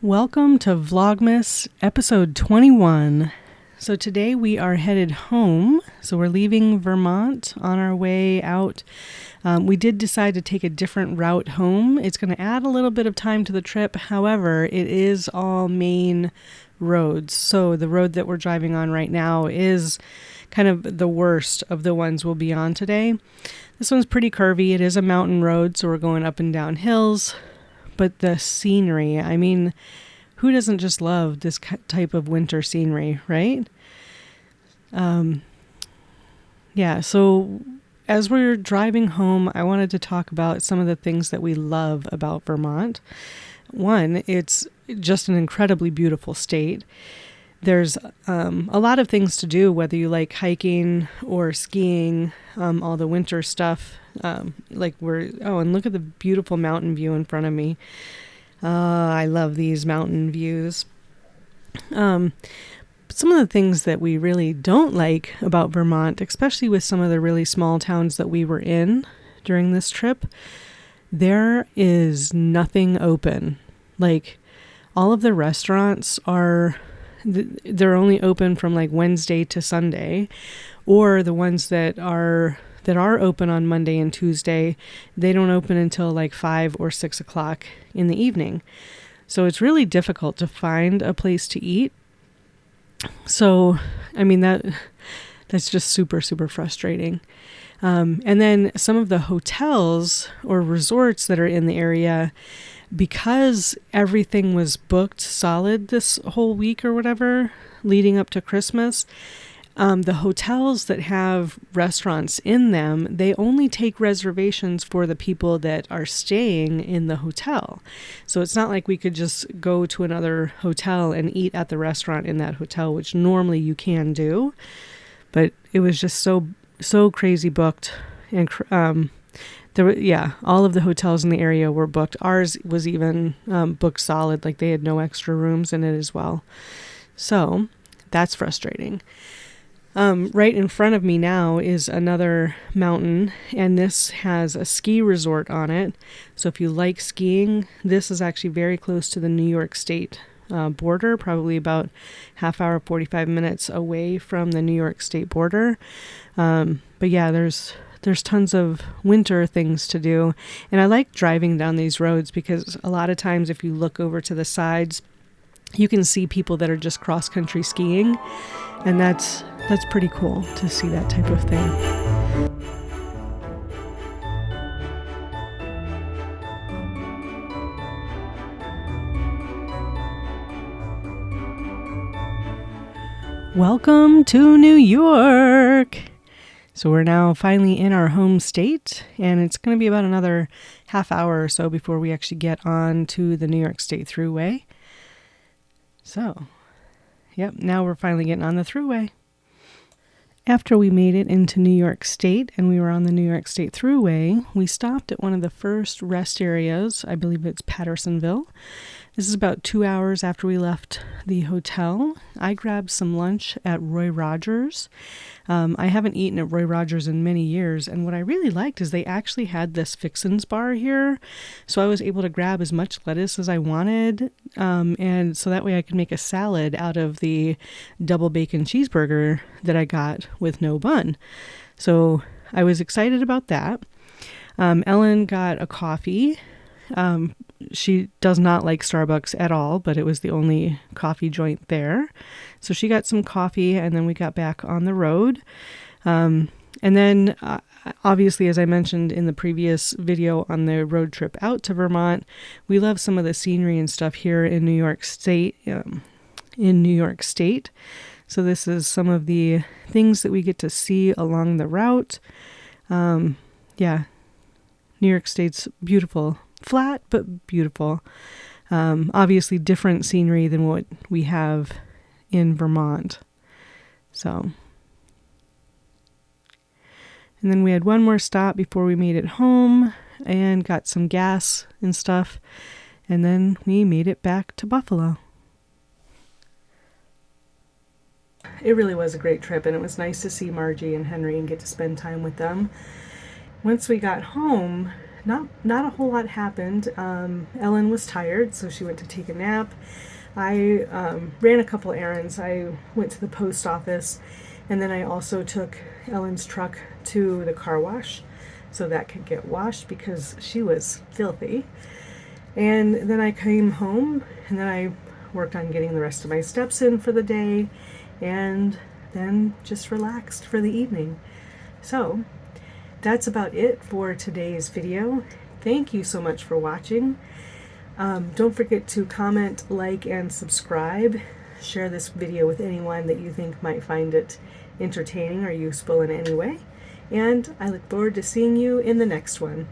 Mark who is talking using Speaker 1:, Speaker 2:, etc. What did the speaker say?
Speaker 1: Welcome to Vlogmas episode 21. So today we are headed home. So we're leaving Vermont on our way out. We did decide to take a different route home. It's going to add a little bit of time to the trip. However, it is all main roads. So the road that we're driving on right now is kind of the worst of the ones we'll be on today. This one's pretty curvy. It is a mountain road, so we're going up and down hills. But the scenery, I mean, who doesn't just love this type of winter scenery, right? So as we're driving home, I wanted to talk about some of the things that we love about Vermont. One, it's just an incredibly beautiful state. There's a lot of things to do, whether you like hiking or skiing, all the winter stuff. And look at the beautiful mountain view in front of me. I love these mountain views. Some of the things that we really don't like about Vermont, especially with some of the really small towns that we were in during this trip, there is nothing open. Like, all of the restaurants they're only open from like Wednesday to Sunday, or the ones that are open on Monday and Tuesday, they don't open until like 5 or 6 o'clock in the evening. So it's really difficult to find a place to eat. So, I mean, that's just super, super frustrating. And then some of the hotels or resorts that are in the area, because everything was booked solid this whole week or whatever leading up to Christmas, the hotels that have restaurants in them, they only take reservations for the people that are staying in the hotel. So it's not like we could just go to another hotel and eat at the restaurant in that hotel, which normally you can do. But it was just so crazy booked. And all of the hotels in the area were booked. Ours was even booked solid, like they had no extra rooms in it as well. So that's frustrating. Right in front of me now is another mountain, and this has a ski resort on it. So if you like skiing, this is actually very close to the New York State border, probably about half hour, 45 minutes away from the New York State border. But yeah, there's tons of winter things to do. And I like driving down these roads because a lot of times if you look over to the sides, you can see people that are just cross-country skiing. And that's pretty cool to see that type of thing. Welcome to New York. So we're now finally in our home state, and it's going to be about another half hour or so before we actually get on to the New York State Thruway. So, yep, now we're finally getting on the Thruway. After we made it into New York State and we were on the New York State Thruway, we stopped at one of the first rest areas. I believe it's Pattersonville. This is about 2 hours after we left the hotel. I grabbed some lunch at Roy Rogers. I haven't eaten at Roy Rogers in many years, and what I really liked is they actually had this Fixins bar here, so I was able to grab as much lettuce as I wanted, and so that way I could make a salad out of the double bacon cheeseburger that I got with no bun. So I was excited about that. Ellen got a coffee. She does not like Starbucks at all, but it was the only coffee joint there. So she got some coffee, and then we got back on the road. And then, obviously, as I mentioned in the previous video on the road trip out to Vermont, we love some of the scenery and stuff here in New York State. So this is some of the things that we get to see along the route. New York State's beautiful. Flat, but beautiful. Obviously different scenery than what we have in Vermont. So, and then we had one more stop before we made it home and got some gas and stuff. And then we made it back to Buffalo. It really was a great trip, and it was nice to see Margie and Henry and get to spend time with them. Once we got home, not a whole lot happened. Ellen was tired, so she went to take a nap. I ran a couple errands. I went to the post office, and then I also took Ellen's truck to the car wash so that could get washed because she was filthy. And then I came home, and then I worked on getting the rest of my steps in for the day, and then just relaxed for the evening. So that's about it for today's video. Thank you so much for watching. Don't forget to comment, like, and subscribe. Share this video with anyone that you think might find it entertaining or useful in any way. And I look forward to seeing you in the next one.